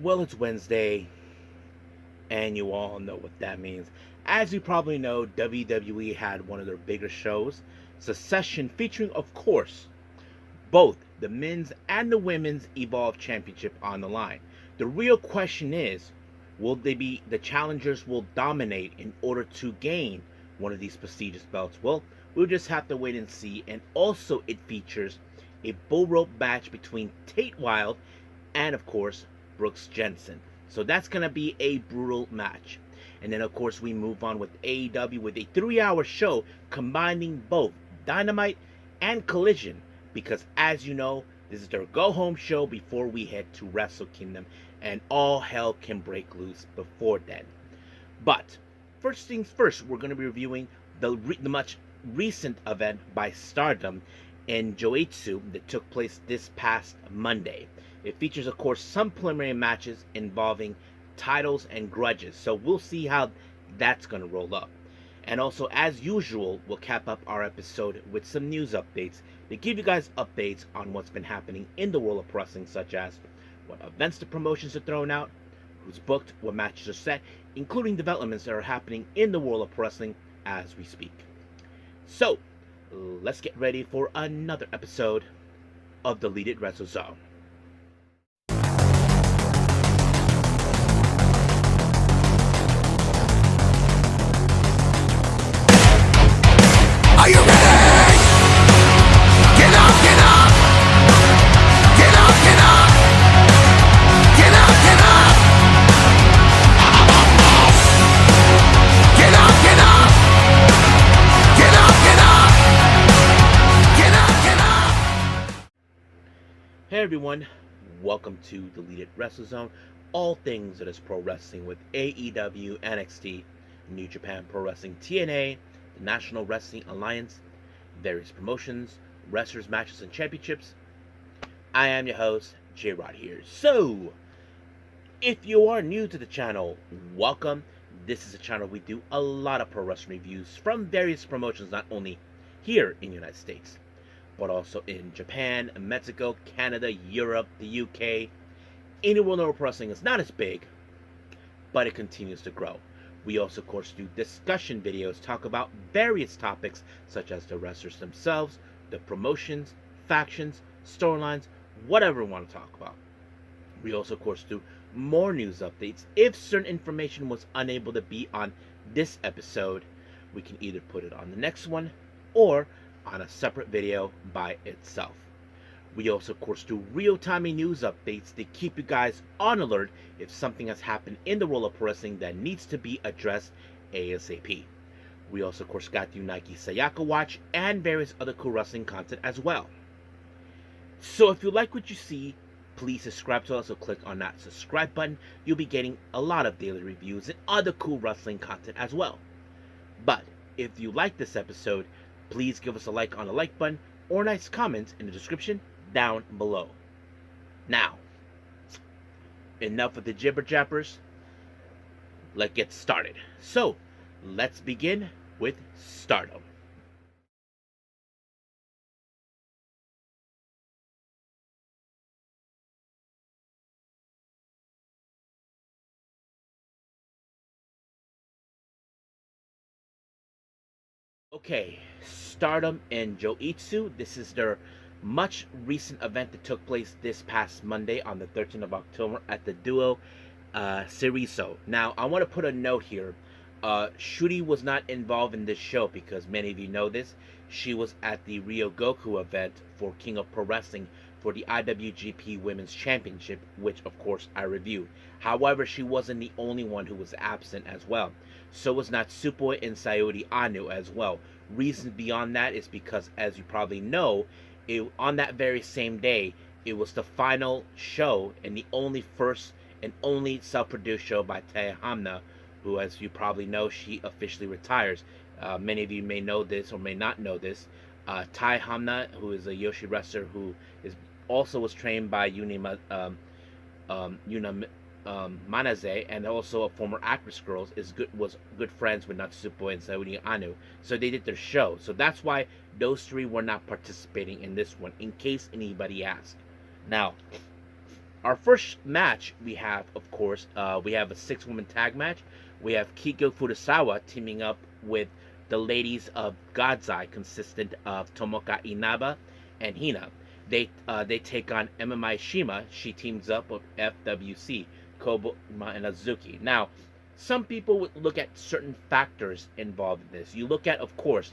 Well, it's Wednesday, and you all know what that means. As you probably know, WWE had one of their bigger shows. It's a session featuring, of course, both the men's and the women's Evolve Championship on the line. The real question is, will they be the challengers will dominate in order to gain one of these prestigious belts? Well, we'll just have to wait and see. And also, it features a bull rope match between Tate Wilde and, of course, Brooks Jensen. So that's going to be a brutal match. And then, of course, we move on with AEW with a 3-hour show combining both Dynamite and Collision. Because, as you know, this is their go home show before we head to Wrestle Kingdom, and all hell can break loose before then. But, first things first, we're going to be reviewing the much recent event by Stardom in Joetsu that took place this past Monday. It features, of course, some preliminary matches involving titles and grudges, so we'll see how that's going to roll up. And also, as usual, we'll cap up our episode with some news updates to give you guys updates on what's been happening in the world of wrestling, such as what events the promotions are throwing out, who's booked, what matches are set, including developments that are happening in the world of wrestling as we speak. So, let's get ready for another episode of Deleted WrestleZone. Are you ready? Get up, get up. Get up, get up. Get up, get up. Get up, get up. Get up, get up. Get up, get up. Hey everyone, welcome to Deleted WrestleZone. All things that is pro wrestling with AEW, NXT, New Japan Pro Wrestling, TNA, the National Wrestling Alliance, various promotions, wrestlers, matches, and championships. I am your host, J-Rod here. So, if you are new to the channel, welcome. This is a channel we do a lot of pro wrestling reviews from various promotions, not only here in the United States, but also in Japan, Mexico, Canada, Europe, the UK. Any world of wrestling is not as big, but it continues to grow. We also, of course, do discussion videos, talk about various topics such as the wrestlers themselves, the promotions, factions, storylines, whatever we want to talk about. We also, of course, do more news updates. If certain information was unable to be on this episode, we can either put it on the next one or on a separate video by itself. We also, of course, do real-time news updates to keep you guys on alert if something has happened in the world of wrestling that needs to be addressed ASAP. We also, of course, got the Nike Sayaka watch and various other cool wrestling content as well. So if you like what you see, please subscribe to us or click on that subscribe button. You'll be getting a lot of daily reviews and other cool wrestling content as well. But if you like this episode, please give us a like on the like button or nice comments in the description down below. Now, enough of the jibber jappers. Let's get started. So, let's begin with Stardom. Okay, Stardom and Joetsu. This is their much recent event that took place this past Monday on the 13th of October at the Duo Cerezo. Now, I want to put a note here. Shuri was not involved in this show because many of you know this. She was at the Ryogoku event for King of Pro Wrestling for the IWGP Women's Championship, which of course I reviewed. However, she wasn't the only one who was absent as well. So was Natsupoi and Sayori Anu as well. Reason beyond that is because, as you probably know, on that very same day, it was the final show and the only first and only self-produced show by Tai Hamna, who, as you probably know, she officially retires. Many of you may know this or may not know this. Tai Hamna, who is a Yoshi wrestler who is also was trained by Yuna Manaze, and also a former actress girl, was good friends with Natsupoi and Sayori Anu. So they did their show. So that's why those three were not participating in this one, in case anybody asked. Now, Our first match we have, of course, we have a 6-woman tag match. We have Kiko Furusawa teaming up with the ladies of God's Eye, consistent of Tomoka Inaba and Hina. They take on MMA Shima. She teams up with FWC, Kobuma and Azuki. Now, some people would look at certain factors involved in this. You look at, of course,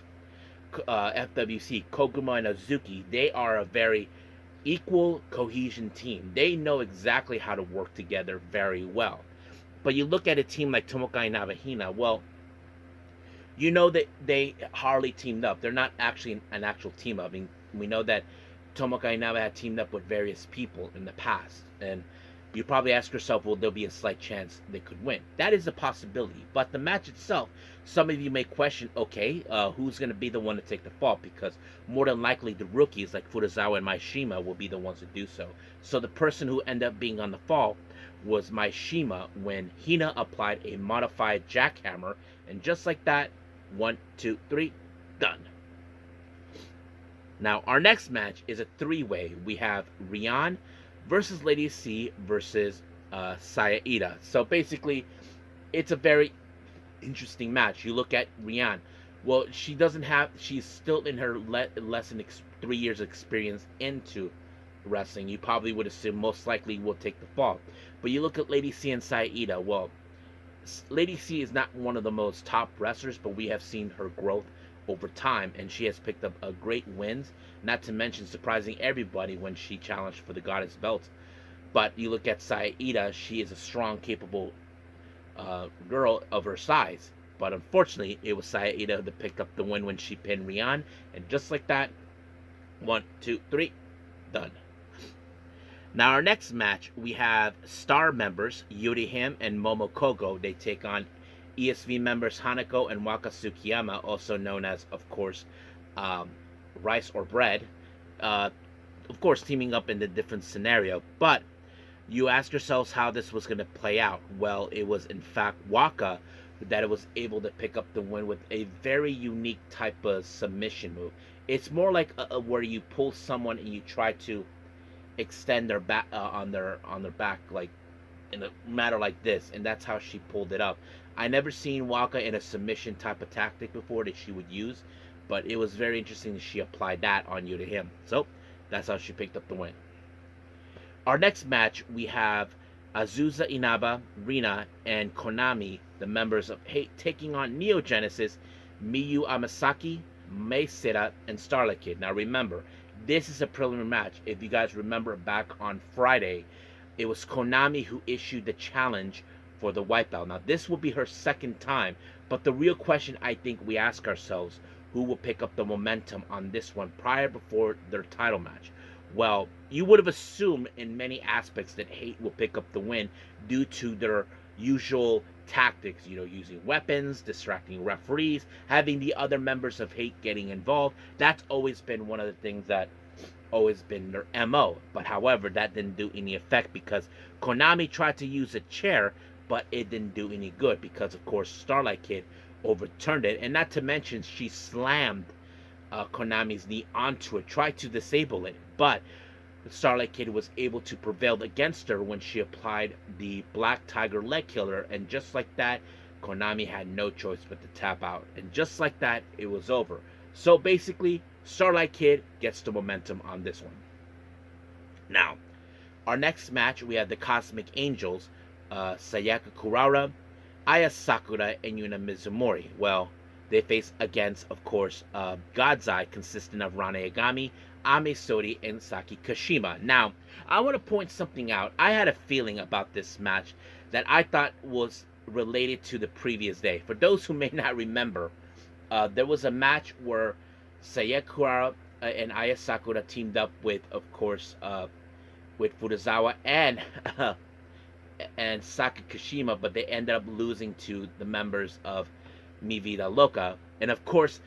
FWC, Koguma and Azuki. They are a very equal cohesion team. They know exactly how to work together very well. But you look at a team like Tomoka Inaba Hina, well, you know that they hardly teamed up. They're not actually an actual team up. I mean, we know that Tomoka Inaba had teamed up with various people in the past, and you probably ask yourself, well, there'll be a slight chance they could win. That is a possibility. But the match itself, some of you may question, okay, who's going to be the one to take the fall? Because more than likely the rookies like Furusawa and Maishima will be the ones to do so. So the person who ended up being on the fall was Maishima when Hina applied a modified jackhammer. And just like that, 1, 2, 3, done. Now, our next match is a 3-way. We have Rian versus Lady C versus Saya Ida. So basically, it's a very interesting match. You look at Rian. Well, she's still in her less than 3 years experience into wrestling. You probably would assume most likely will take the fall. But you look at Lady C and Saya Ida. Well, Lady C is not one of the most top wrestlers, but we have seen her growth over time, and she has picked up a great wins, not to mention surprising everybody when she challenged for the Goddess belt. But you look at Saya Ida, she is a strong, capable girl of her size. But unfortunately, it was Saya Ida that picked up the win when she pinned Rian, and just like that, 1, 2, 3, done. Now, our next match, we have Star members Yuri Him and Momo Kogo. They take on ESV members Hanako and Waka Tsukiyama, also known as, of course, Rice or Bread. Of course, teaming up in a different scenario. But you ask yourselves how this was going to play out. Well, it was, in fact, Waka that it was able to pick up the win with a very unique type of submission move. It's more like where you pull someone and you try to extend their back on their back, like in a matter like this, and that's how she pulled it up. I never seen Waka in a submission type of tactic before that she would use, but it was very interesting that she applied that on you to him. So that's how she picked up the win. Our next match, we have Azusa Inaba, Rina, and Konami, the members of Hate, taking on Neo Genesis, Miyu Amasaki, Mei Sera, and Starlight Kid. Now remember, this is a preliminary match. If you guys remember back on Friday, it was Konami who issued the challenge for the white belt. Now, this will be her second time, but the real question I think we ask ourselves, who will pick up the momentum on this one before their title match? Well, you would have assumed in many aspects that Hate will pick up the win due to their usual tactics, using weapons, distracting referees, having the other members of Hate getting involved. That's always been one of the things that always been their MO. But however, that didn't do any effect because Konami tried to use a chair, but it didn't do any good because, of course, Starlight Kid overturned it. And not to mention, she slammed Konami's knee onto it, tried to disable it. But Starlight Kid was able to prevail against her when she applied the Black Tiger leg killer. And just like that, Konami had no choice but to tap out. And just like that, it was over. So basically, Starlight Kid gets the momentum on this one. Now, our next match, we have the Cosmic Angels, Sayaka Kurara, Aya Sakura, and Yuna Mizumori. Well, they face against, of course, God's Eye, consisting of Rane Agami, Ame Sori, and Saki Kashima. Now, I want to point something out. I had a feeling about this match that I thought was related to the previous day. For those who may not remember, there was a match where Sayaka Kurara and Aya Sakura teamed up with, of course, with Furusawa and and Saki Kashima, but they ended up losing to the members of Mi Vida Loca. And of course,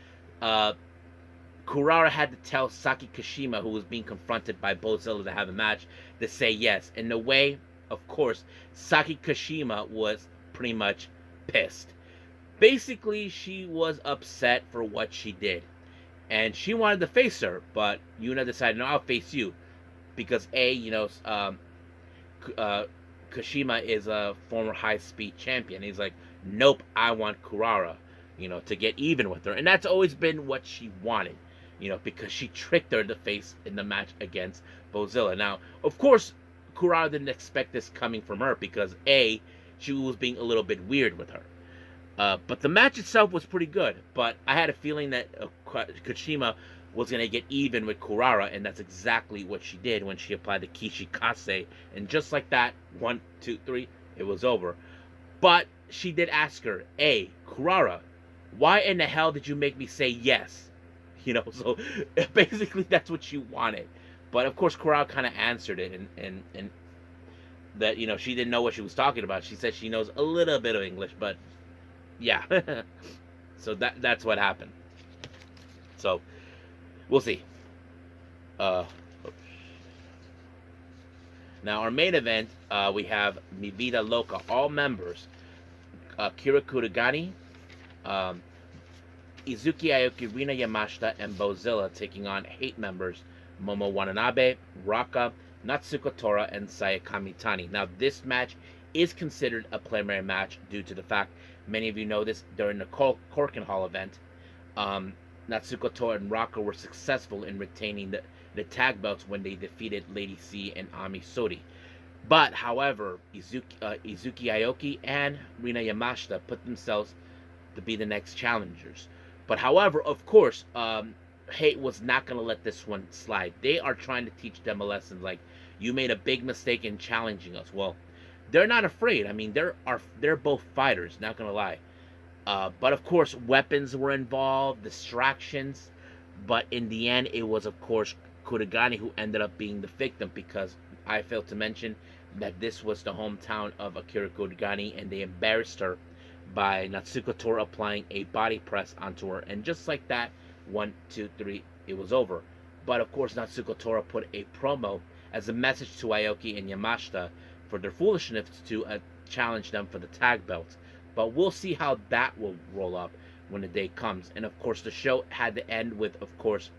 Kurara had to tell Saki Kashima, who was being confronted by Bozilla to have a match, to say yes. In a way, of course, Saki Kashima was pretty much pissed. Basically, she was upset for what she did. And she wanted to face her, but Yuna decided, no, I'll face you. Because A, Kashima is a former high-speed champion. He's like, nope, I want Kurara, to get even with her. And that's always been what she wanted, because she tricked her to face in the match against Bozilla. Now, of course, Kurara didn't expect this coming from her because, A, she was being a little bit weird with her. But the match itself was pretty good. But I had a feeling that Kashima was going to get even with Kurara, and that's exactly what she did when she applied the Kishikase. And just like that, 1, 2, 3, it was over. But she did ask her, hey, Kurara, why in the hell did you make me say yes? So basically that's what she wanted. But of course, Kurara kind of answered it, and that, she didn't know what she was talking about. She said she knows a little bit of English, but yeah. So that's what happened. So we'll see. Now our main event, we have Mi Vida Loca, all members, Akira Kurogane, Izuki Aoki, Rina Yamashita, and Bozilla taking on Hate members Momo Watanabe, Raka, Natsuko Tora, and Sayaka Mitani. Now this match is considered a preliminary match due to the fact, many of you know this, during the Korakuen Hall event, Natsuko Tora and Raka were successful in retaining the tag belts when they defeated Lady C and Ami Sori. But, however, Izuki Aoki and Rina Yamashita put themselves to be the next challengers. But, however, of course, Hate was not going to let this one slide. They are trying to teach them a lesson, like, you made a big mistake in challenging us. Well, they're not afraid. I mean, they're both fighters, not going to lie. But of course, weapons were involved, distractions. But in the end, it was, of course, Kurogane who ended up being the victim, because I failed to mention that this was the hometown of Akira Kurogane, and they embarrassed her by Natsuko Tora applying a body press onto her. And just like that, 1, 2, 3, it was over. But of course, Natsuko Tora put a promo as a message to Aoki and Yamashita for their foolishness to challenge them for the tag belts. But we'll see how that will roll up when the day comes. And of course, the show had to end with, of course,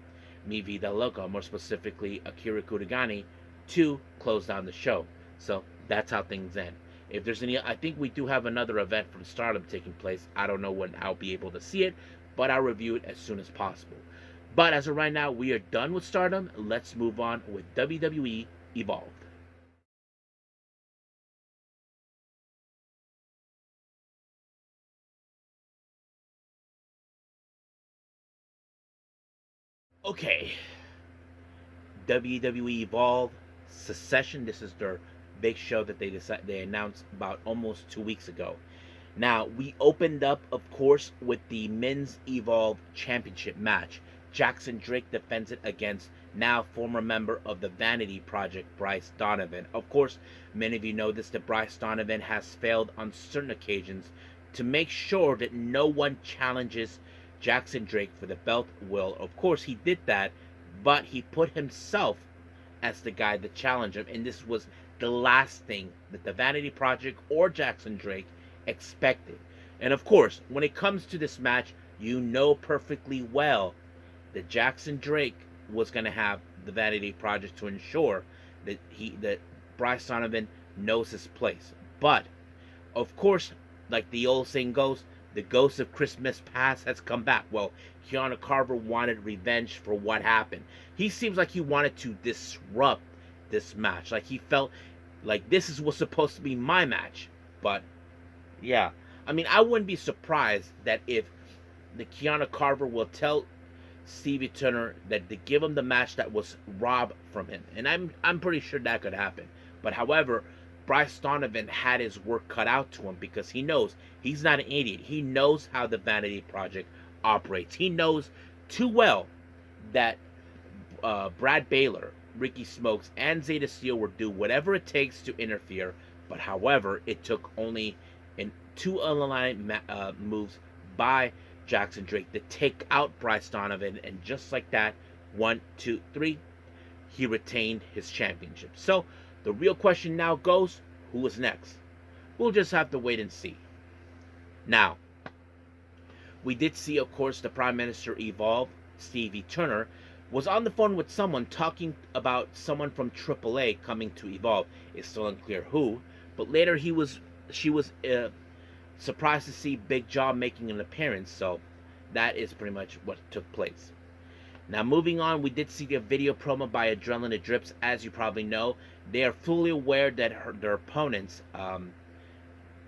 Mi Vida Loca, more specifically Akira Kurogane, to close down the show. So that's how things end. If there's any, I think we do have another event from Stardom taking place. I don't know when I'll be able to see it, but I'll review it as soon as possible. But as of right now, we are done with Stardom. Let's move on with WWE Evolve. Okay, WWE Evolve Secession. This is their big show that they announced about almost 2 weeks ago. Now, we opened up, of course, with the Men's Evolve Championship match. Jackson Drake defends it against now former member of the Vanity Project, Bryce Donovan. Of course, many of you know this, that Bryce Donovan has failed on certain occasions to make sure that no one challenges Jackson Drake for the belt. Well, of course, he did that, but he put himself as the guy that challenged him, and this was the last thing that the Vanity Project or Jackson Drake expected. And of course, when it comes to this match, you know perfectly well that Jackson Drake was going to have the Vanity Project to ensure that Bryce Donovan knows his place. But of course, like the old saying goes, the ghost of Christmas past has come back. Well, Keanu Carver wanted revenge for what happened. He seems like he wanted to disrupt this match. Like he felt like this was supposed to be my match. But yeah, I mean, I wouldn't be surprised that if the Keanu Carver will tell Stevie Turner that to give him the match that was robbed from him. And I'm pretty sure that could happen. But however, Bryce Donovan had his work cut out to him, because he knows he's not an idiot. He knows how the Vanity Project operates. He knows too well that Brad Baylor, Ricky Smokes, and Zeta Steel will do whatever it takes to interfere. But however, it took only in 2 unaligned moves by Jackson Drake to take out Bryce Donovan, and just like that, 1, 2, 3, he retained his championship. So the real question now goes, who is next? We'll just have to wait and see. Now, we did see, of course, the Prime Minister Evolve, Stevie Turner, was on the phone with someone talking about someone from AAA coming to Evolve. It's still unclear who, but later she was surprised to see Big Jaw making an appearance. So that is pretty much what took place. Now, moving on, we did see a video promo by Adrenaline Drips. As you probably know, they are fully aware that their opponents,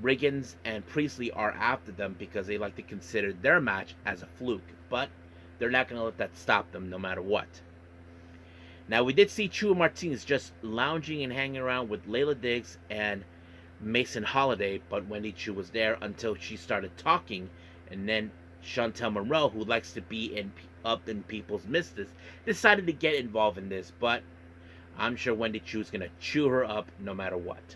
Riggins and Priestley, are after them because they like to consider their match as a fluke. But they're not going to let that stop them no matter what. Now, we did see Chua Martinez just lounging and hanging around with Layla Diggs and Mason Holiday, but Wendy Chu was there until she started talking, and then Chantel Monroe, who likes to be up in people's business, decided to get involved in this, but I'm sure Wendy Chu is going to chew her up no matter what.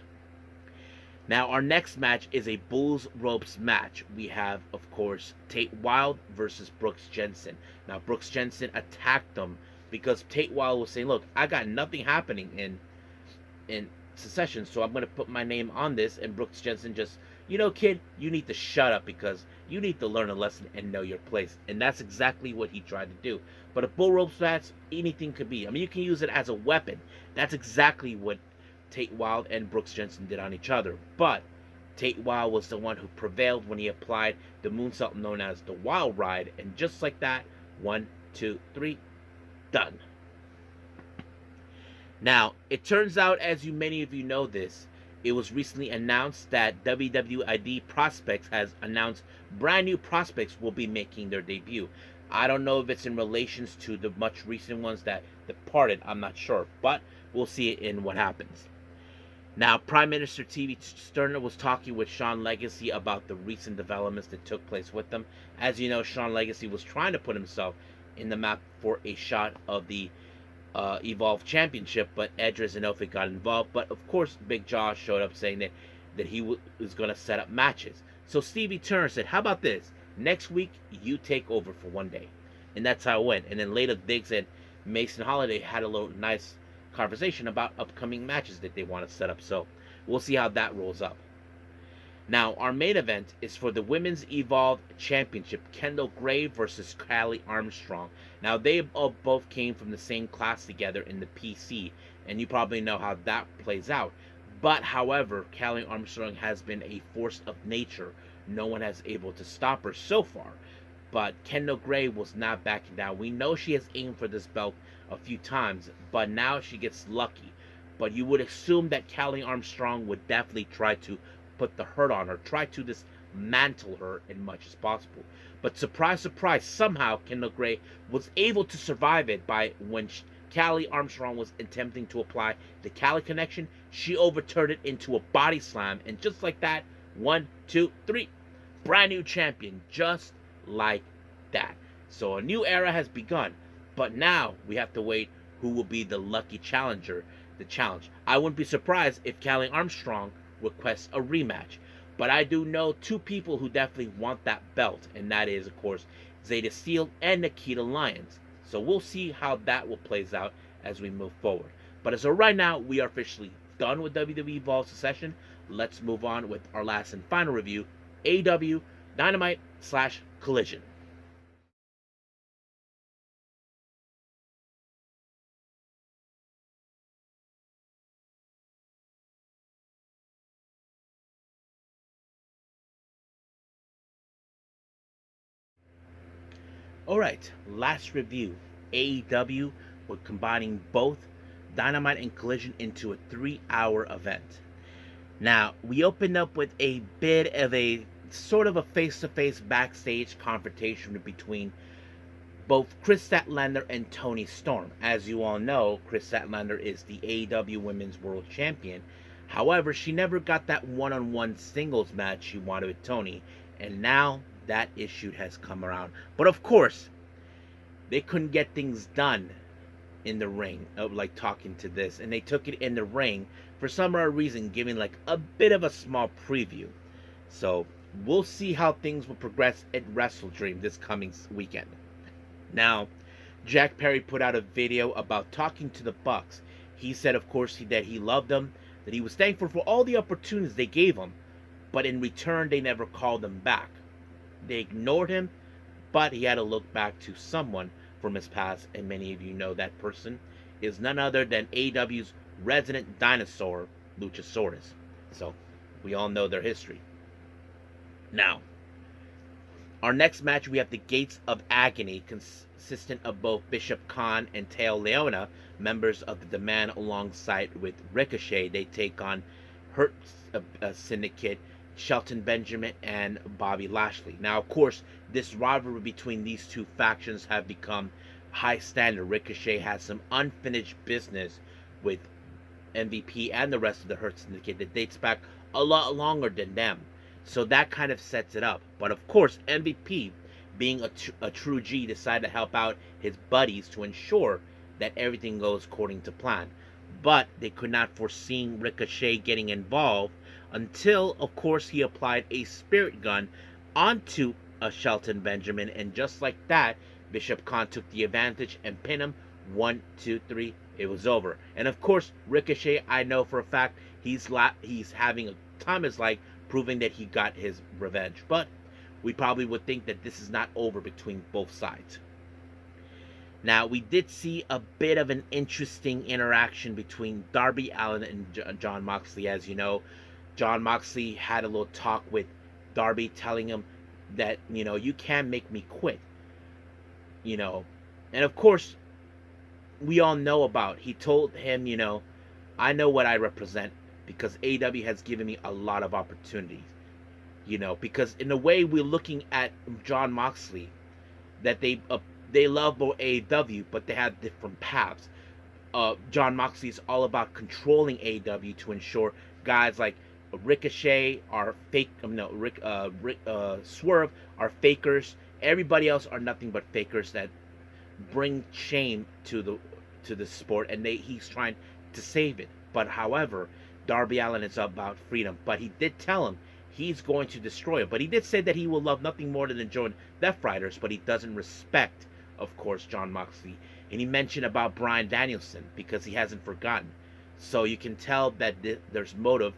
Now, our next match is a Bulls Ropes match. We have, of course, Tate Wilde versus Brooks Jensen. Now, Brooks Jensen attacked them because Tate Wilde was saying, look, I got nothing happening in Secession, so I'm going to put my name on this. And Brooks Jensen just, kid, you need to shut up because you need to learn a lesson and know your place. And that's exactly what he tried to do. But a Bull Ropes match, anything could be. I mean, you can use it as a weapon. That's exactly what Tate Wilde and Brooks Jensen did on each other. But Tate Wilde was the one who prevailed when he applied the moonsault known as the Wild Ride. And just like that, 1, 2, 3, done. Now, it turns out, as many of you know this, it was recently announced that WWID Prospects has announced brand new prospects will be making their debut. I don't know if it's in relations to the much recent ones that departed. I'm not sure, but we'll see it in what happens. Now, Prime Minister TV Sterner was talking with Sean Legacy about the recent developments that took place with them. As you know, Sean Legacy was trying to put himself in the map for a shot of the Evolve Championship, but Edris and Ophir got involved. But of course, Big Jaw showed up saying that he was going to set up matches. So Stevie Turner said, how about this? Next week, you take over for one day. And that's how it went. And then later, Diggs and Mason Holiday had a little nice conversation about upcoming matches that they want to set up. So we'll see how that rolls up. Now, our main event is for the Women's Evolve Championship, Kendall Gray versus Callie Armstrong. Now, they both came from the same class together in the PC, and you probably know how that plays out. But, however, Callie Armstrong has been a force of nature. No one has able to stop her so far. But Kendall Gray was not backing down. We know she has aimed for this belt a few times, but now she gets lucky. But you would assume that Callie Armstrong would definitely try to put the hurt on her, try to dismantle her as much as possible. But surprise, surprise, somehow Kendall Gray was able to survive it by when Callie Armstrong was attempting to apply the Callie connection, she overturned it into a body slam, and just like that, 1, 2, 3, brand new champion, just like that. So a new era has begun, but now we have to wait who will be the lucky challenger, the challenge. I wouldn't be surprised if Callie Armstrong requests a rematch, but I do know two people who definitely want that belt, and that is, of course, Zeta Steele and Nikita Lyons. So we'll see how that will plays out as we move forward. But as of right now, we are officially done with WWE Evolve Secession. Let's move on with our last and final review, AEW Dynamite / Collision. Alright, last review. AEW, we're combining both Dynamite and Collision into a 3-hour event. Now, we opened up with a bit of a sort of a face-to-face backstage confrontation between both Chris Statlander and Toni Storm. As you all know, Chris Statlander is the AEW Women's World Champion. However, she never got that one-on-one singles match she wanted with Toni, and now that issue has come around. But of course, they couldn't get things done in the ring, like talking to this, and they took it in the ring for some other reason, giving like a bit of a small preview. So we'll see how things will progress at WrestleDream this coming weekend. Now, Jack Perry put out a video about talking to the Bucks. He said, of course, that he loved them, that he was thankful for all the opportunities they gave him, but in return, they never called him back. They ignored him, but he had to look back to someone for from his past, and many of you know that person is none other than AEW's resident dinosaur, Luchasaurus. So we all know their history. Now, our next match, we have the Gates of Agony, consistent of both Bishop Khan and Teo Leona, members of the Demand, alongside with Ricochet. They take on Hurt Syndicate, Shelton Benjamin, and Bobby Lashley. Now, of course, this rivalry between these two factions have become high standard. Ricochet has some unfinished business with MVP and the rest of the Hurt Syndicate that dates back a lot longer than them. So that kind of sets it up. But of course, MVP, being a true G, decided to help out his buddies to ensure that everything goes according to plan. But they could not foresee Ricochet getting involved until, of course, he applied a spirit gun onto a Shelton Benjamin. And just like that, Bishop Khan took the advantage and pinned him. 1, 2, 3. It was over. And of course, Ricochet, I know for a fact, he's having a time of his life, proving that he got his revenge. But we probably would think that this is not over between both sides. Now, we did see a bit of an interesting interaction between Darby Allin and Jon Moxley. As you know, Jon Moxley had a little talk with Darby, telling him that, you can't make me quit. And of course, we all know about, he told him, I know what I represent, because AEW has given me a lot of opportunities. Because in a way, we're looking at Jon Moxley, that they love both AEW, but they have different paths. Jon Moxley is all about controlling AEW to ensure guys like Ricochet are fake. Swerve are fakers. Everybody else are nothing but fakers that bring shame to the sport, and he's trying to save it. But however, Darby Allin is about freedom. But he did tell him he's going to destroy him. But he did say that he will love nothing more than enjoying Death Riders, but he doesn't respect, of course, Jon Moxley. And he mentioned about Bryan Danielson because he hasn't forgotten. So you can tell that there's motive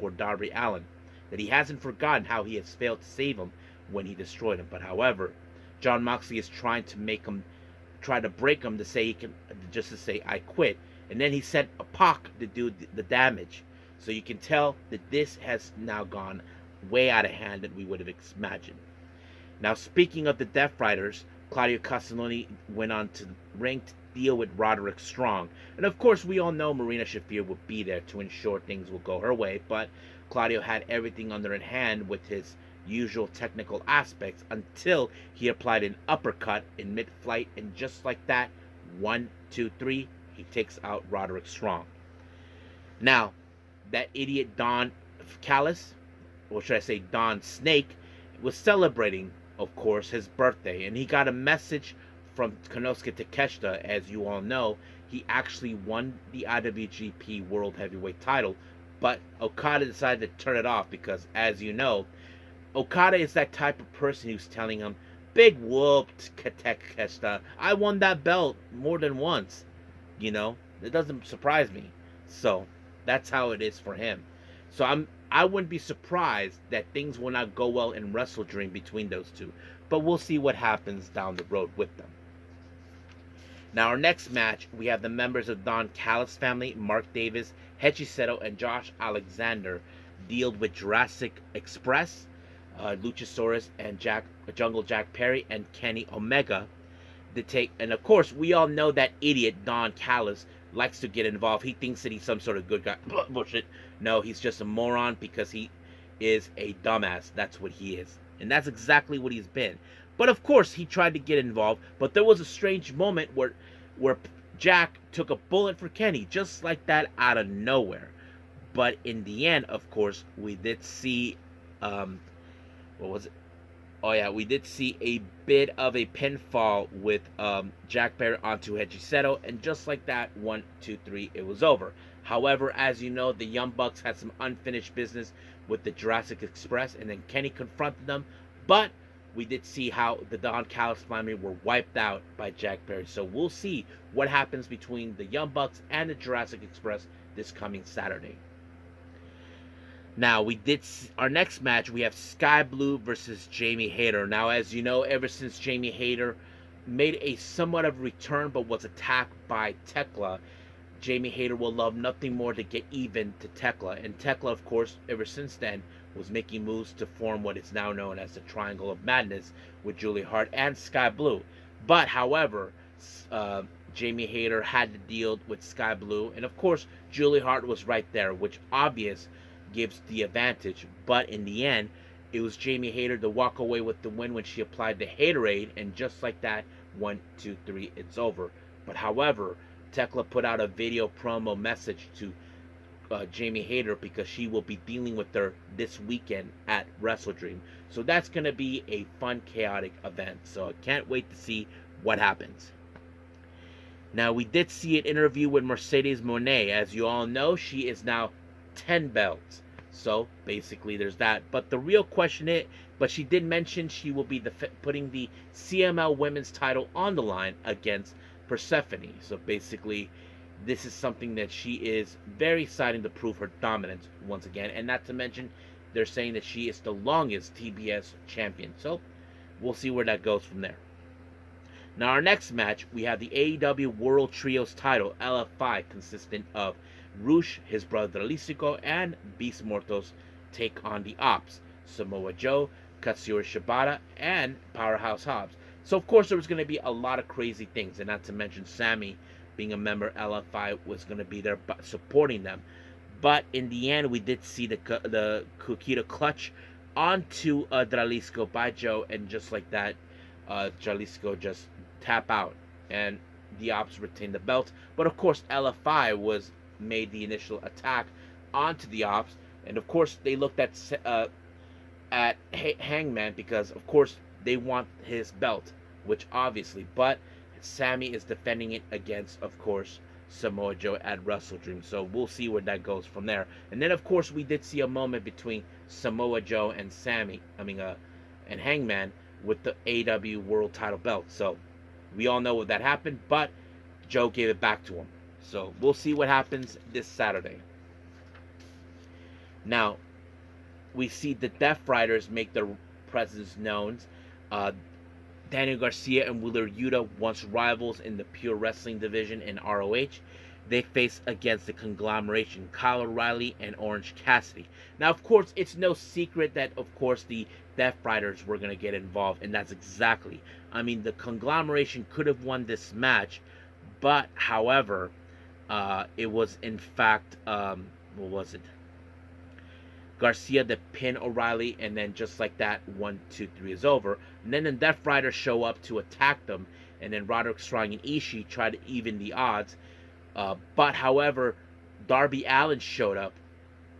for Darby Allin, that he hasn't forgotten how he has failed to save him when he destroyed him. But however, Jon Moxley is trying to break him to say I quit. And then he sent a Pac to do the damage. So you can tell that this has now gone way out of hand than we would have imagined. Now, speaking of the Death Riders, Claudio Castagnoli went on to the ring to deal with Roderick Strong. And of course, we all know Marina Shafir would be there to ensure things will go her way. But Claudio had everything under in hand with his usual technical aspects until he applied an uppercut in mid-flight. And just like that, 1, 2, 3, he takes out Roderick Strong. Now, that idiot Don Callis, or should I say Don Snake, was celebrating, of course, his birthday. And he got a message from Konosuke Takeshita. As you all know, he actually won the IWGP World Heavyweight title. But Okada decided to turn it off because, as you know, Okada is that type of person who's telling him, big whoop, Takeshita, I won that belt more than once. It doesn't surprise me. So that's how it is for him. So I wouldn't be surprised that things will not go well in WrestleDream between those two. But we'll see what happens down the road with them. Now, our next match, we have the members of Don Callis family, Mark Davis, Hechi Seto, and Josh Alexander, deal with Jurassic Express, Luchasaurus, and Jungle Jack Perry, and Kenny Omega. And of course, we all know that idiot Don Callis likes to get involved. He thinks that he's some sort of good guy. Bullshit. No, he's just a moron because he is a dumbass. That's what he is. And that's exactly what he's been. But of course, he tried to get involved. But there was a strange moment where Jack took a bullet for Kenny, just like that, out of nowhere. But in the end, of course, we did see, what was it? Oh yeah, we did see a bit of a pinfall with Jack Perry onto Hechi Seto, and just like that, 1, 2, 3, it was over. However, as you know, the Young Bucks had some unfinished business with the Jurassic Express, and then Kenny confronted them, but we did see how the Don Callis family were wiped out by Jack Perry. So we'll see what happens between the Young Bucks and the Jurassic Express this coming Saturday. Now, our next match, we have Sky Blue versus Jamie Hayter. Now, as you know, ever since Jamie Hayter made a somewhat of a return but was attacked by Tekla. Jamie Hayter will love nothing more to get even to Tekla. And Tekla, of course, ever since then, was making moves to form what is now known as the Triangle of Madness with Julia Hart and Sky Blue. But, however, uh, Jamie Hayter had to deal with Sky Blue. And, of course, Julia Hart was right there, which obvious gives the advantage. But in the end, it was Jamie Hayter to walk away with the win when she applied the Haterade. And just like that, 1, 2, 3, it's over. But, however, Tekla put out a video promo message to Jamie Hayter because she will be dealing with her this weekend at WrestleDream. So that's going to be a fun, chaotic event. So I can't wait to see what happens. Now, we did see an interview with Mercedes Mone. As you all know, she is now 10 belts. So basically, there's that. But the real question is, but she did mention she will be putting the CML Women's title on the line against Persephone. So basically, this is something that she is very excited to prove her dominance once again. And not to mention, they're saying that she is the longest TBS champion. So we'll see where that goes from there. Now, our next match, we have the AEW World Trios title, LF5, consistent of Rush, his brother Dralístico, and Beast Mortos take on the Ops, Samoa Joe, Katsuyori Shibata, and Powerhouse Hobbs. So, of course, there was going to be a lot of crazy things, and not to mention Sammy, being a member of LF5, was going to be there supporting them. But in the end, we did see the Kukita clutch onto Dralístico by Joe, and just like that, Dralístico just tap out, and the Ops retained the belt. But of course, LF5 was made the initial attack onto the Ops, and of course they looked at Hangman because of course they want his belt, which obviously, but Sammy is defending it against, of course, Samoa Joe at WrestleDream. So we'll see where that goes from there. And then of course we did see a moment between Samoa Joe and and Hangman with the AEW World Title belt. So we all know what that happened, but Joe gave it back to him. So we'll see what happens this Saturday. Now, we see the Death Riders make their presence known. Daniel Garcia and Wheeler Yuta, once rivals in the Pure Wrestling division in ROH, they face against the conglomeration, Kyle O'Reilly and Orange Cassidy. Now, of course, it's no secret that, of course, the Death Riders were going to get involved, and that's exactly. I mean, the conglomeration could have won this match, but, however, it was, in fact, what was it? Garcia to pin O'Reilly, and then just like that, 1, 2, 3 is over. And then the Death Riders show up to attack them, and then Roderick Strong and Ishii try to even the odds. But, however, Darby Allin showed up,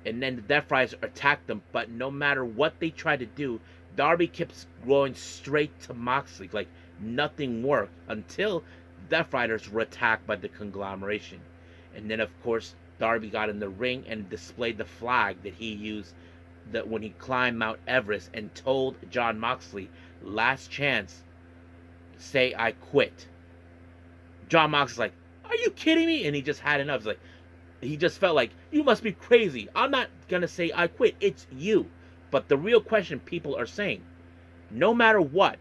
and then the Death Riders attacked them. But no matter what they tried to do, Darby kept going straight to Moxley. Like, nothing worked until the Death Riders were attacked by the conglomeration. And then, of course, Darby got in the ring and displayed the flag that he used when he climbed Mount Everest and told Jon Moxley, last chance, say I quit. Jon Moxley's like, are you kidding me? And he just had enough. He just felt like, you must be crazy. I'm not going to say I quit. It's you. But the real question people are saying, no matter what,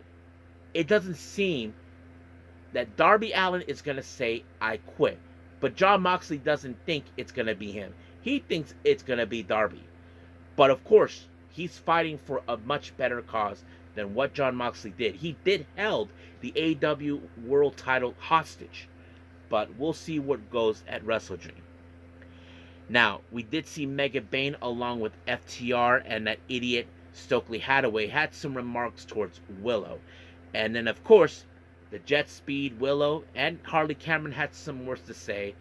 it doesn't seem that Darby Allin is going to say I quit. But Jon Moxley doesn't think it's going to be him. He thinks it's going to be Darby. But of course, he's fighting for a much better cause than what Jon Moxley did. He did held the AEW World Title hostage. But we'll see what goes at WrestleDream. Now, we did see Mega Bane along with FTR, and that idiot Stokely Hathaway had some remarks towards Willow. And then, of course, the Jet Speed, Willow, and Harley Cameron had some words to say.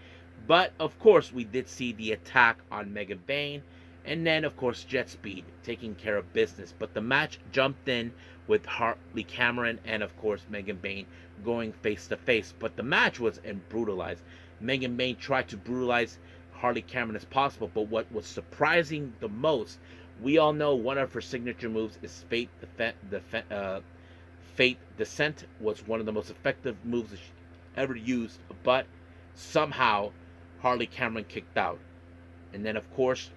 But, of course, we did see the attack on Mega Bane. And then, of course, Jet Speed taking care of business. But the match jumped in with Harley Cameron and, of course, Megan Bane going face-to-face. But the match was brutalized. Megan Bane tried to brutalize Harley Cameron as possible. But what was surprising the most, we all know one of her signature moves is Fate Descent was one of the most effective moves that she ever used, but somehow Harley Cameron kicked out. And then, of course,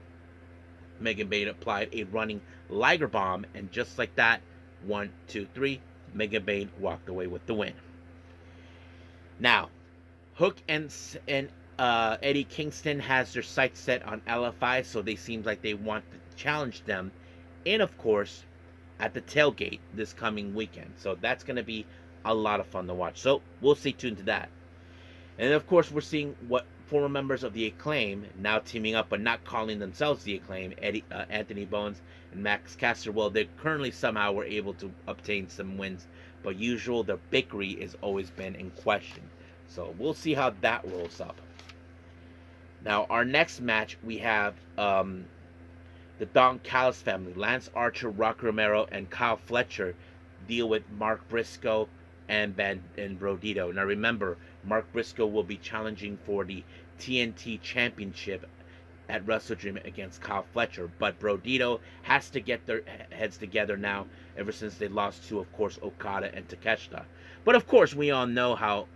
Megan Bane applied a running Liger Bomb, and just like that, 1, 2, 3, Megan Bane walked away with the win. Now, Hook and Eddie Kingston has their sights set on LFI, so they seem like they want to challenge them, and of course, at the tailgate this coming weekend. So that's going to be a lot of fun to watch. So we'll stay tuned to that. And of course, we're seeing what former members of the Acclaim now teaming up, but not calling themselves the Acclaim. Anthony Bones and Max Caster. Well, they currently somehow were able to obtain some wins, but usual the bickery has always been in question. So we'll see how that rolls up. Now, our next match, we have the Don Callis family, Lance Archer, Rock Romero, and Kyle Fletcher, deal with Mark Briscoe and Brodito. Now, remember, Mark Briscoe will be challenging for the TNT Championship at WrestleDream against Kyle Fletcher, but Brodito has to get their heads together now, ever since they lost to, of course, Okada and Takeshita. But of course, we all know how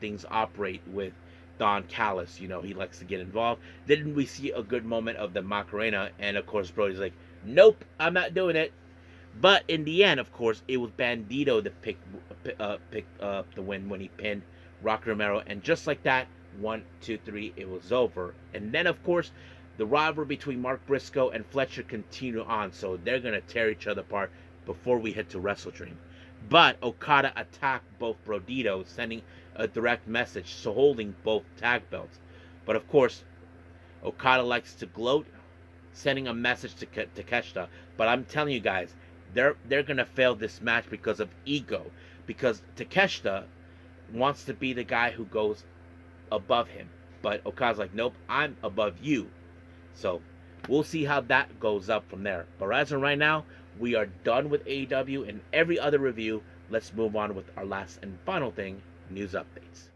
things operate with Don Callis. You know, he likes to get involved. Then we see a good moment of the Macarena, and of course, Brody's like, "Nope, I'm not doing it." But in the end, of course, it was Bandito that picked up the win when he pinned Rock Romero, and just like that, 1, 2, 3, it was over. And then, of course, the rivalry between Mark Briscoe and Fletcher continued on, so they're gonna tear each other apart before we head to WrestleDream. But Okada attacked both Brodito, sending a direct message, so holding both tag belts. But of course, Okada likes to gloat, sending a message to Takeshita. But I'm telling you guys, they're gonna fail this match because of ego. Because Takeshita wants to be the guy who goes above him, but Okada's like, nope, I'm above you. So we'll see how that goes up from there. But as of right now, we are done with AEW and every other review. Let's move on with our last and final thing, news updates.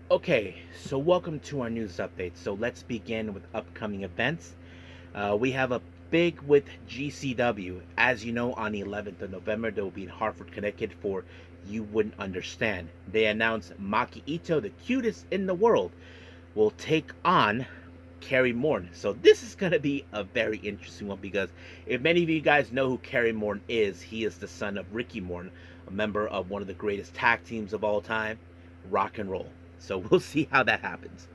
Okay, so welcome to our news update. So let's begin with upcoming events. We have a big with GCW. As you know, on the 11th of November, they will be in Hartford, Connecticut for You Wouldn't Understand. They announced Maki Ito, the cutest in the world, will take on Kerry Morton. So this is going to be a very interesting one, because if many of you guys know who Kerry Morton is, he is the son of Ricky Morton, a member of one of the greatest tag teams of all time, Rock and Roll. So we'll see how that happens.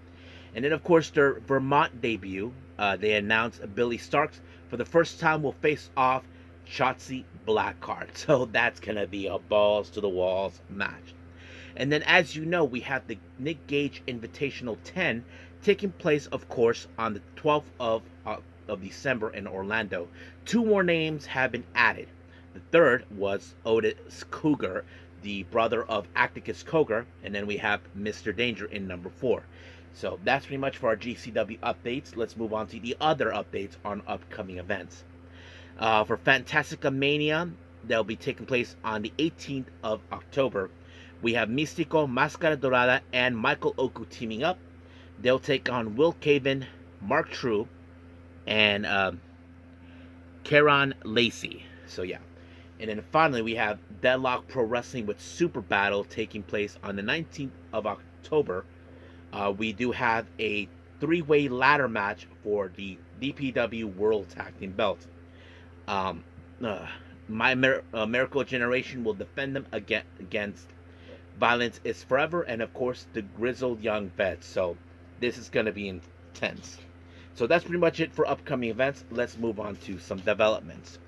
And then, of course, their Vermont debut, they announced Billy Starks for the first time will face off Shotzi Blackheart. So that's going to be a balls to the walls match. And then, as you know, we have the Nick Gage Invitational 10 taking place, of course, on the 12th of December in Orlando. 2 more names have been added. The third was Otis Cougar, the brother of Atticus Cogar, and then we have Mr. Danger in number 4. So that's pretty much for our GCW updates. Let's move on to the other updates on upcoming events. For Fantastica Mania, they'll be taking place on the 18th of October. We have Místico, Máscara Dorada, and Michael Oku teaming up. They'll take on Will Caven, Mark True, and Karen Lacey. So yeah. And then finally, we have Deadlock Pro Wrestling with Super Battle taking place on the 19th of October. We do have a 3-way ladder match for the DPW World Tag Team Belt. Miracle Generation will defend them against Violence is Forever and, of course, the Grizzled Young Vets. So this is going to be intense. So that's pretty much it for upcoming events. Let's move on to some developments.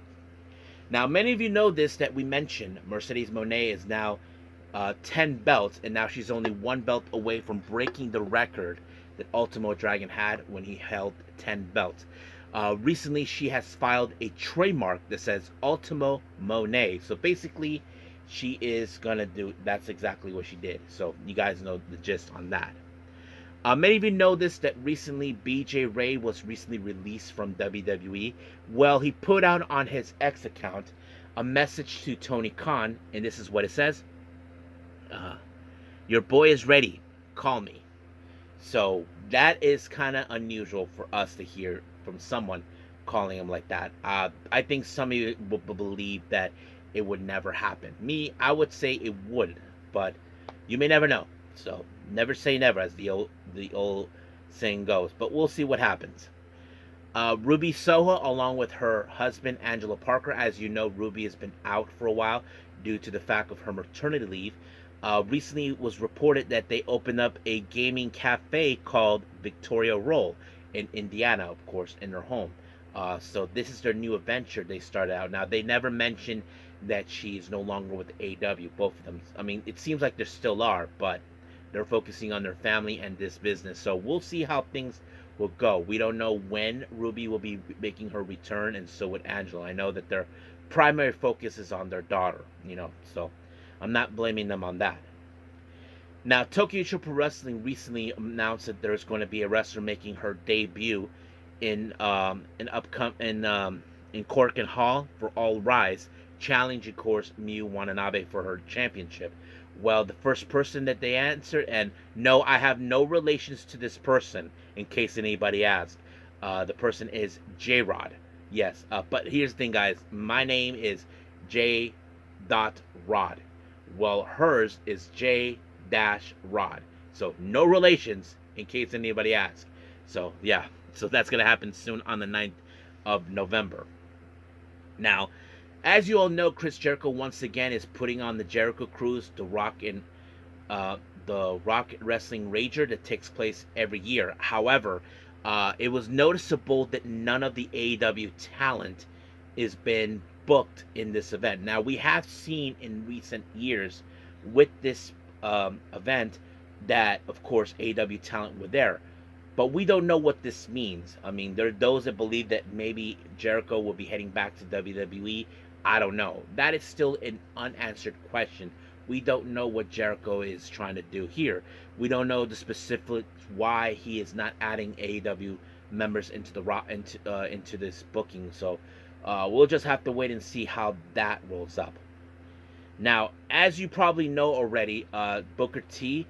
Now, many of you know this, that we mentioned Mercedes Mone is now 10 belts, and now she's only 1 belt away from breaking the record that Ultimo Dragon had when he held 10 belts. Recently, she has filed a trademark that says Ultimo Mone. So basically, she is going to do, that's exactly what she did. So you guys know the gist on that. Many of you know this, that recently BJ Ray was recently released from WWE. Well, he put out on his X account a message to Tony Khan, and this is what it says. Your boy is ready. Call me. So that is kind of unusual for us to hear from someone calling him like that. I think some of you will believe that it would never happen. I would say it would, but you may never know. So never say never, as the old saying goes. But we'll see what happens. Ruby Soho, along with her husband Angela Parker, as you know, Ruby has been out for a while due to the fact of her maternity leave. Recently, it was reported that they opened up a gaming cafe called Victoria Roll in Indiana, of course, in their home. So this is their new adventure they started out. Now they never mentioned that she's no longer with AEW. Both of them. I mean, it seems like they still are, but they're focusing on their family and this business. So we'll see how things will go. We don't know when Ruby will be making her return, and so with Angela. I know that their primary focus is on their daughter, so I'm not blaming them on that. Now, Tokyo Pro Wrestling recently announced that there's going to be a wrestler making her debut in Korakuen Hall for All Rise, challenging, of course, Miyu Watanabe for her championship. Well, the first person that they answered, and no, I have no relations to this person, in case anybody asked. The person is J Rod. Yes, but here's the thing, guys. My name is J. Rod. Well, hers is J. Rod. So no relations, in case anybody asks. So yeah, so that's gonna happen soon on the 9th of November. Now, as you all know, Chris Jericho once again is putting on the Jericho Cruise, the Rock Wrestling Rager that takes place every year. However, it was noticeable that none of the AEW talent is been booked in this event. Now, we have seen in recent years with this event that, of course, AEW talent were there. But we don't know what this means. I mean, there are those that believe that maybe Jericho will be heading back to WWE. I don't know. That is still an unanswered question. We don't know what Jericho is trying to do here. We don't know the specifics why he is not adding AEW members into into this booking. So we'll just have to wait and see how that rolls up. Now, as you probably know already, Booker T,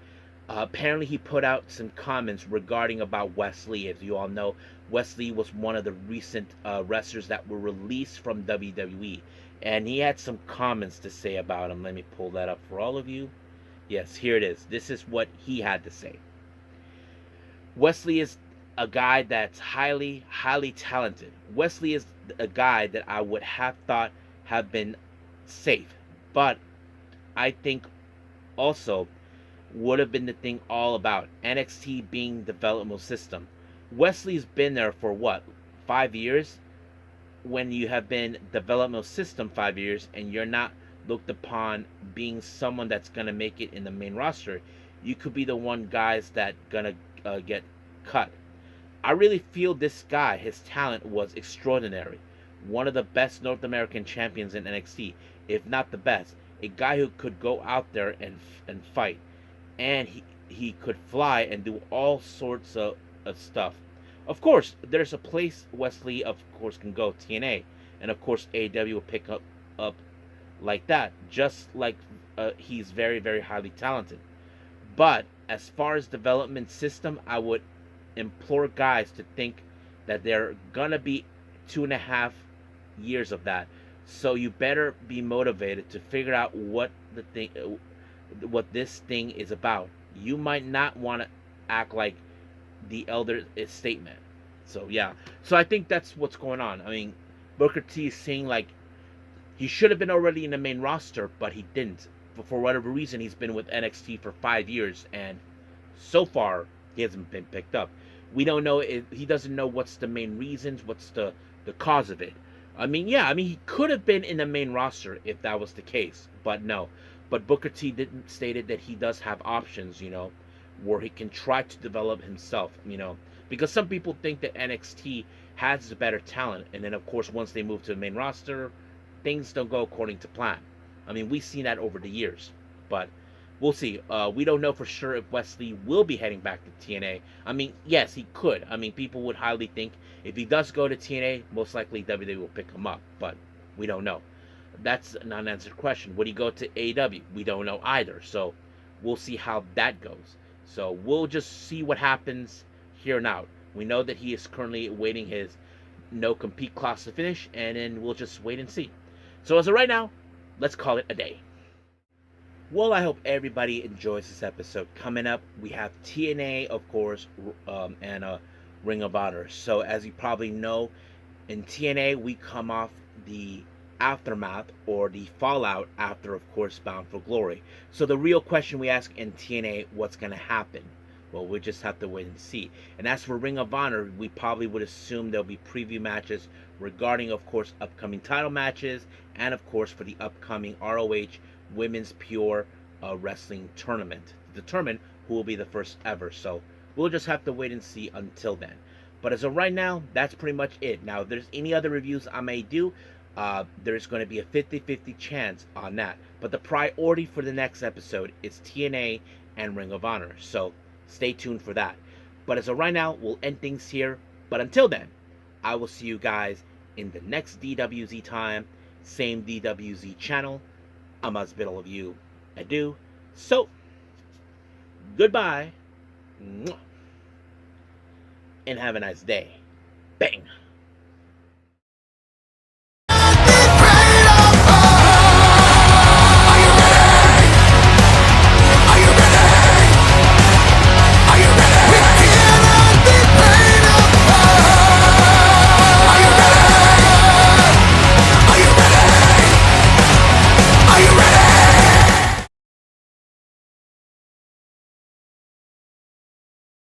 apparently he put out some comments regarding about Wes Lee. As you all know, Wes Lee was one of the recent wrestlers that were released from WWE. And he had some comments to say about him. Let me pull that up for all of you. Yes, here it is. This is what he had to say. Wes Lee is a guy that's highly, highly talented. Wes Lee is a guy that I would have thought have been safe. But I think also would have been the thing all about NXT being developmental system. Wes Lee's been there for what, 5 years? When you have been developmental system 5 years and you're not looked upon being someone that's gonna make it in the main roster, you could be the one guys that gonna get cut. I really feel this guy, his talent was extraordinary. One of the best North American champions in NXT, if not the best. A guy who could go out there and fight, and he could fly and do all sorts of stuff. Of course, there's a place Wes Lee, of course, can go, TNA, and of course AEW will pick up like that, just like he's very, very highly talented. But as far as development system, I would implore guys to think that they're gonna be 2.5 years of that. So you better be motivated to figure out what this thing is about. You might not want to act like the elder statement. So yeah. So I think that's what's going on. I mean, Booker T is saying like he should have been already in the main roster, but he didn't. For whatever reason, he's been with NXT for 5 years, and so far he hasn't been picked up. We don't know. He doesn't know what's the main reasons, what's the cause of it. I mean, yeah, I mean, he could have been in the main roster if that was the case, but no. But Booker T didn't stated that he does have options, where he can try to develop himself, because some people think that NXT has the better talent, and then of course once they move to the main roster, things don't go according to plan. I mean, we've seen that over the years, but we'll see. We don't know for sure if Wes Lee will be heading back to TNA. I mean, yes, he could. I mean, people would highly think if he does go to TNA, most likely WWE will pick him up, but we don't know. That's an unanswered question. Would he go to AEW? We don't know either. So we'll see how that goes. So we'll just see what happens here and out. We know that he is currently awaiting his no compete clause to finish, and then we'll just wait and see. So as of right now, let's call it a day. Well, I hope everybody enjoys this episode. Coming up, we have TNA, of course, and Ring of Honor. So, as you probably know, in TNA, we come off the aftermath or the fallout after, of course, Bound for Glory. So, the real question we ask in TNA, what's going to happen? Well, we just have to wait and see. And as for Ring of Honor, we probably would assume there'll be preview matches regarding, of course, upcoming title matches and, of course, for the upcoming ROH Women's Pure Wrestling Tournament to determine who will be the first ever. So we'll just have to wait and see until then. But as of right now, that's pretty much it. Now, if there's any other reviews I may do, there's going to be a 50-50 chance on that. But the priority for the next episode is TNA and Ring of Honor. So stay tuned for that. But as of right now, we'll end things here. But until then, I will see you guys in the next DWZ time. Same DWZ channel. I must bid all of you adieu. So, goodbye. And have a nice day.